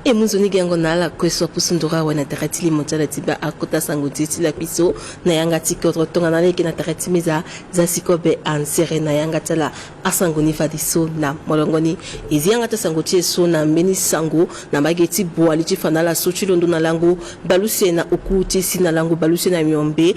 e muzoni gango nala kweso pusundura wana taratili motala tiba akota sanguti tila piso na yanga tikotro tonga na leki na taratimi za sikobe ansere na yanga tala asangoni fadiso na molongoni izi yanga tasanguti so na meni sangu na bageti boali tifana so chilondo na langu balusi na ukuti sina langu balusi na miombe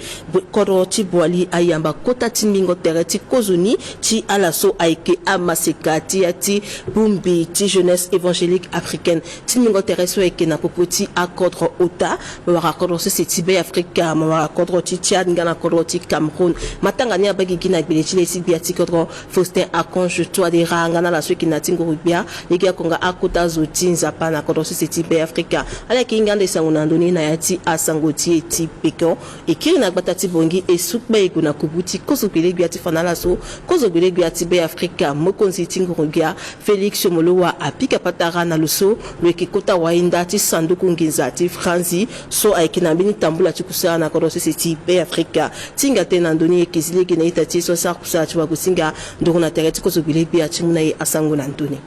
koro ti boali ayamba kota timingo terati kozoni ti ala so aike amasekati ati bumbi ti jeunesse évangélique africaine timingo terreso eke na popoti accord ota mawara accord se tibe africa mawara accord ti Tchad ngana accord ti Cameroun matanga ni abagi kina bileti lesi biati accord Faustin Akonje toi de rangana la so kina tingo rubia leki akonga akota zotinza pa na accord se tibe africa ala kingande sanguna ndoni na yati asangoti ti peko ekiri na batati bongi esukbe kuna kubuti kozo bilegbi ati fanala so kozo bilegbi ati be africa mokonzi tingo rubia Félix Molowa apika patara na luso leki kota wainda ti sanduku nginza ti franzi so aikina bini tambula ti kusana na kodo se ti be africa tinga tena ndoni ekizile gina itati so sa kusa ti wagusinga ndona tereti kozo bilegbi ati muna asangu na ndoni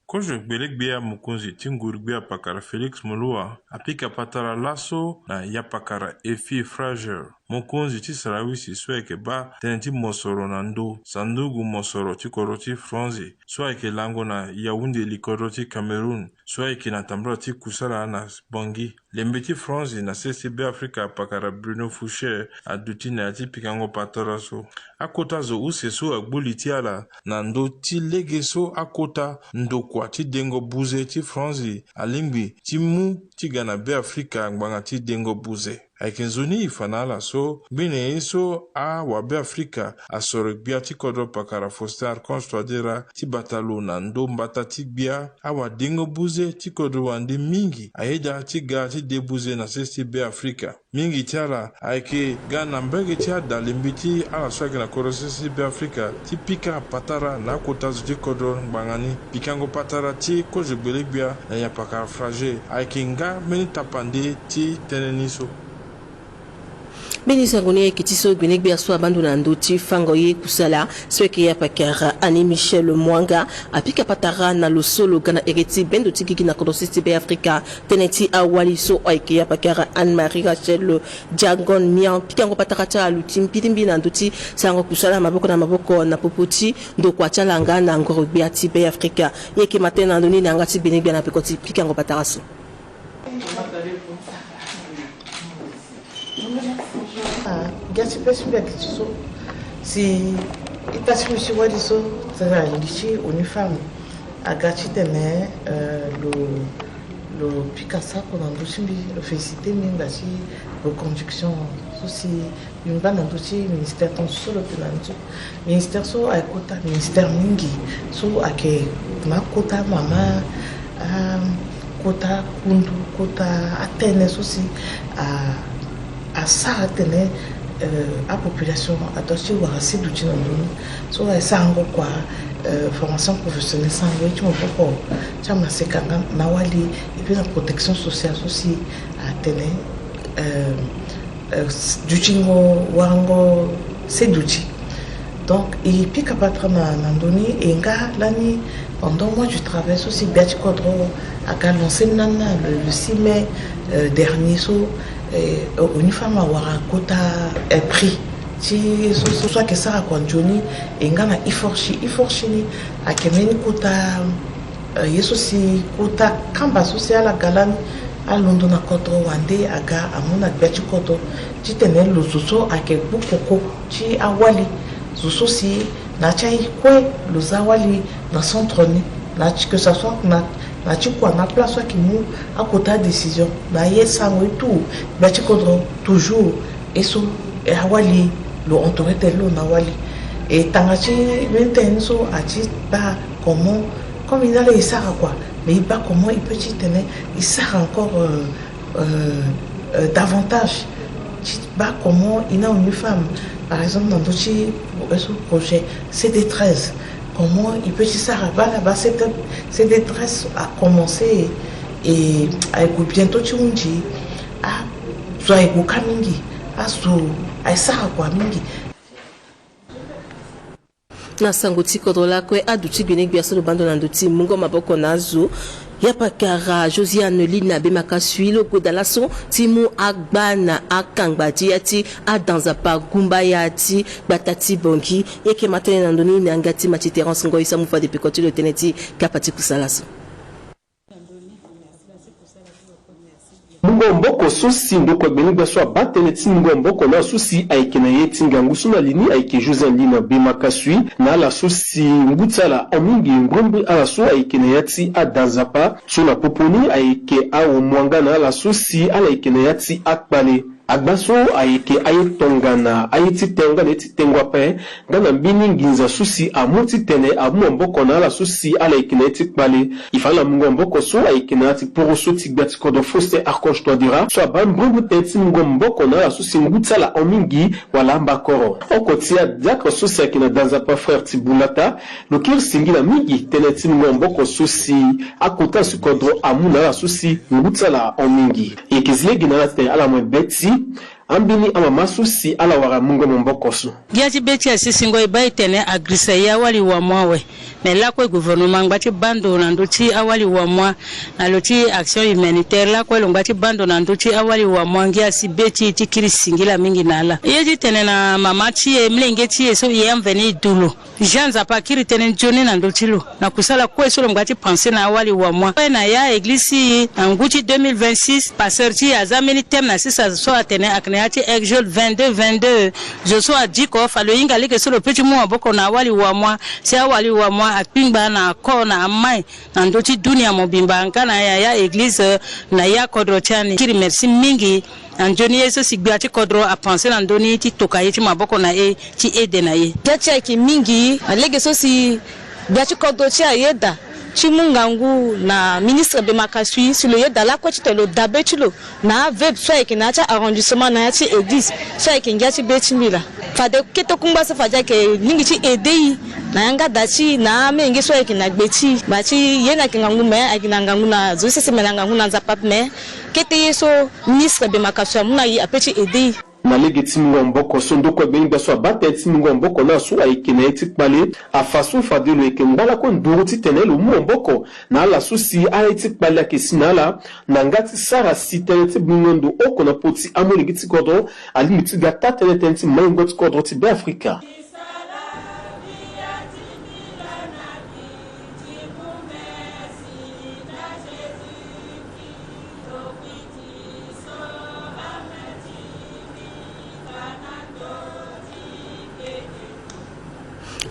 Kojo Belegbia Mukunzi Tingurbia Pakara Félix Molowa apika patara laso na yapakara efi fragile Mukunzi ti sarawisi sweke ba tenenti mosoro na ndo sandugu mosoro ti koroti franzi sweke lango na Yaoundé likoroti Cameroun sweke na tambra ti kusala na bongi lembeti franzi na CCB Africa pakara Bruno Foucher aduti na ti pikango patara so akota zo useso agbuli ti ala na ndo ti legeso akota ndo kwa ti dengo buze ti franzi alimbi ti mu ti gana be Africa ngbanga ti dengo buze aikenzoni ifanala so bine iso a wabe Africa asoro bia ti kodro pakara Faustin Akonje ti batalo na ndo mbata ti bia awa dengo buze ti kodro wande mingi aida ti ga ti debuze na CCB Africa mingi tiara aike gana mbege ti adalimbi ti ala swage na kodro CCB Africa ti pika patara na kota ti kodro mbangani pikango patara ti Kojo Belegbia na ya pakara frage aike nga meni tapande ti teneniso Benisa ngoni kitiso binegbi aswa bandu na ndoti fango ye kusala sweke ya pakara ani Michel Mwanga apika patara na losolo gana ereti bendo tikiki na kodosisi be Africa teneti awali so oike ya pakara Anne Marie Rachel Diagon Mian pika ngo patara cha lutim pitimbi na ndoti sango kusala maboko na popoti ndo kwa chalanga na ngorobi ati be Africa yeke matena ndoni na ngati binegbi na pekoti pika ngo patara so Gasi pesimbia kitiso si itasi misiwa diso tera lichi uniforme agachi tene lo Picasso qu'on a doucement le félicité même la si reconduction aussi une bande aussi ministère ton solo tenantu ministère so a kota ministère mingi so ake ma kota mama kota kundu kota atene aussi à ça atene a population a dossier ou assez d'outils dans le monde so ça en quoi formation professionnelle sans oui tu me vois tu m'as c'est quand nawali et puis la protection sociale aussi à tenir du tingo wango c'est d'outils donc et puis capable na ndoni et nga l'année pendant moi je travaille aussi Biati Kodro à lancé nana le 6 mai dernier so uniforme awara kota prix si soit que ça a Johnny et ngana iforchi ni akemeni kota yeso si kota kamba social la galan a London na kodro wande aga amuna Biati Kodro ti tenel lo soso ake bukoko ti awali soso si na chai kwe lo zawali na centre ni na que ça soit na chikwa na place qui mou à côté décision na yesa mo tout Biati Kodro toujours et so et awali lo autorité lo na wali et tangachi maintenant so ati ba comment comme il a les sara quoi mais il pas comment il peut tenir il sert encore davantage ba comment il a une femme par exemple dans d'autres projet CD13 comment il peut dire ça là-bas cette détresse a commencé et avec bientôt tu me dis ah soit avec mingi ah so ai ça quoi mingi na sango ti kodro la kwe aduti binegbi asolo bando na nduti mungo maboko na zu Yapakara Josiane Lina Bemakasui loko dalaso timu agbana akangbati ati adanzapa gumbayati batati bongi eke matene nandoni nangati machiterance ngo isa mufa de pekoti le teneti kapati kusalaso. Mboko sosi ndoko benigba so abatele tingo mboko na sosi aike na yetinga ngusuna lini aike Josiane Lina Bemakasui na la sosi ngutala omingi ngombe ala so aike na yati adanzapa so na poponi aike awo mwanga na la sosi ala aike na yati akbale agbaso aike ayetongana ayetitenga netitengwa pe ngana mbini nginza susi amuti tene amu mboko na la susi ala aike na etikbale ifala mungo mboko so aike na ati poroso tigbati kodo foste arcoche to dira so abambrungu tenti mungo mboko na la susi ngutala omingi wala mbakoro okotia diakro susi aike na danzapa frère Tibulata lokir singila mingi teneti mungo mboko susi akota sukodro amu na la susi ngutala omingi ekizlegi na ate ala mwebeti ambini ama masusi ala wara mungo mbokoso giati beti asisingo ibaitene agrisa ya wali wa mwawe mais là quoi gouvernement ngati bando na ndoti awali wa mwa na loti action humanitaire là quoi ngati bando na ndoti awali wa mwa ngia sibeti tikiri singila mingi nala yeji tene na mamachi mlengeti so yemveni dulo janza pakiri tene joni na ndoti lo na kusala kwa so ngati penser na awali wa mwa na ya eglise nguti 2026 passerti azamini tem na sisa so atene akneati exol 22 je so a dit ko falo inga leke so le petit mot boko na awali wa mwa si awali wa mwa akpingba na ko na amai na ndoti dunia mobimba nkana ya eglise na ya kodrochani kiri merci mingi anjoni yeso sigbiati kodro a penser na ndoni ti tokaye ti maboko na ti ede na ye gacha ki mingi alege so si biati kodro ti ayeda chimungangu na ministre Bemakasui sur le yeda la ko ti telo dabe ti lo na veb so e kina cha arrondissement na ti église so e kinga ti beti mila fade keto kumba so faja ke ningi ti edei na yanga dachi na mengi so e kina gbeti ba ti yena kingangu me akina ngangu na zo sese me ngangu na zapap me kete yeso ministre Bemakasui muna yi apeti edei na legeti mboko sondo ko benigba so abateti mboko na so aike na etikpale afaso fadelo eke ngala ko nduru ti tenelo mboko na la susi a etikpale ke sinala na ngati sara siteneti bingondo oko na poti amoni giti kodo alimiti gata teneti maingot kodo ti be Afrika.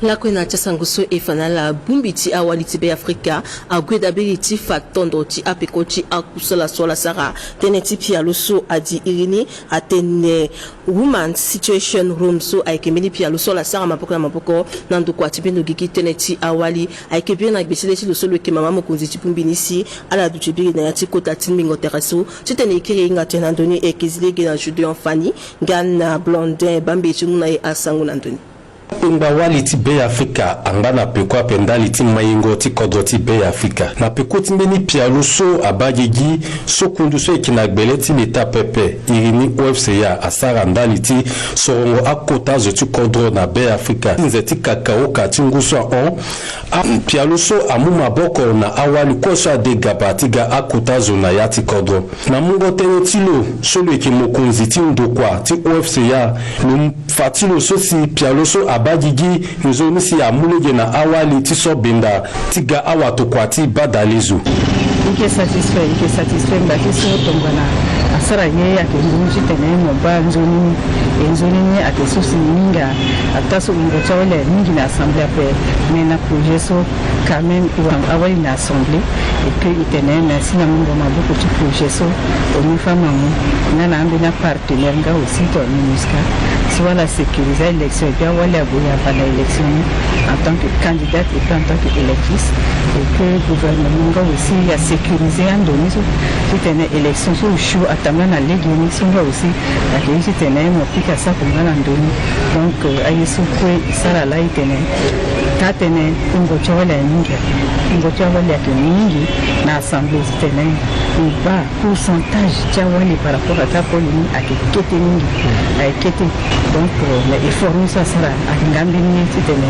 La kwena chasanguso efana la bumbiti awaliti be Afrika agwedability fatondo ti apekoti akusala sola sara teneti pialuso adi irini atene woman situation room so aikemeli pialuso la sara mapoko nando kwa tipendo gigi teneti awali aikebie na gbesile ti luso leke mama mokunzi ti pumbinisi ala dutibiri na yati kota tinmingo teraso titene ikiri nga tenandoni ekizilege na Judeon Fani Gana Blondin bambe ti nguna e asangu nandoni Pengba wali ti be Afrika anga na pekwa pendali ti mayingo ti kodro ti be Afrika na peko ti mbeni pialo so abagegi so kundu so ekinagbele ti leta pepe irini OFCA asara ndali ti sorongo akota zo ti kodro na be Afrika nze ti kakao ka ti nguso on pialo so amu maboko na awali ko so ade gaba ti ga akota zo na ya ti kodro na mungo tene ti lo so lo ekimokunzi ti ndokwa ti OFCA lo fatilo so si pialo so abagigi nzoni si amulege na awali ti so benda tiga awato kwati badalizo ike satisfait mbaki so tombana asara ye ya kenji tene mo ba nzoni ni ate so sininga ataso ngo chawle mingi na assemblée après mais na projet so quand même ou awali na assemblée et puis itene merci na mungo mabuko ti projet so o mi fama mu na ambina partenaire nga aussi to MINUSCA soit la sécuriser l'élection et bien wala boya pas l'élection en tant que candidate et puis en tant qu'électrice et que le gouvernement nga aussi a sécurisé en donné so tene élection so chou atamana l'élection nga aussi la qui tene mo pika sa ko ngana ndoni donc ayeso ko sala la itene tatene ngo chola ninga ngoti awali yake mingi na assemblée tene ba pourcentage chawali par rapport à ta polini akikete mingi akikete donc le effort ça sera akingambi ni tene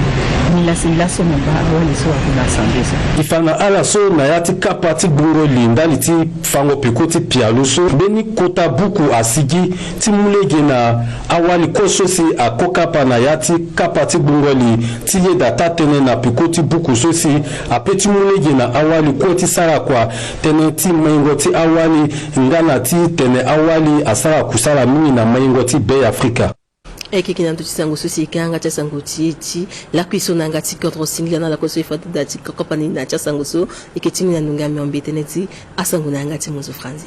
mila so mba awali so na assemblée ça ifana ala so na yati kapati bungo linda liti fango pekoti pialuso beni kota buku asigi timulege na awali kososi akokapa na yati kapati bungo li tiye data tene na pekoti buku sosi apeti mulege na awali koti sara kwa tene ti maingoti awali ngana ti tene awali asara kusara mini na maingoti Bay Africa eki na ntuti sango susi kanga cha sango tieti la kuiso na ngati kodro singlia na koso ifati dati kopani na cha sango so ikitimi na nunga miombe teneti asango na ngati muzo franzi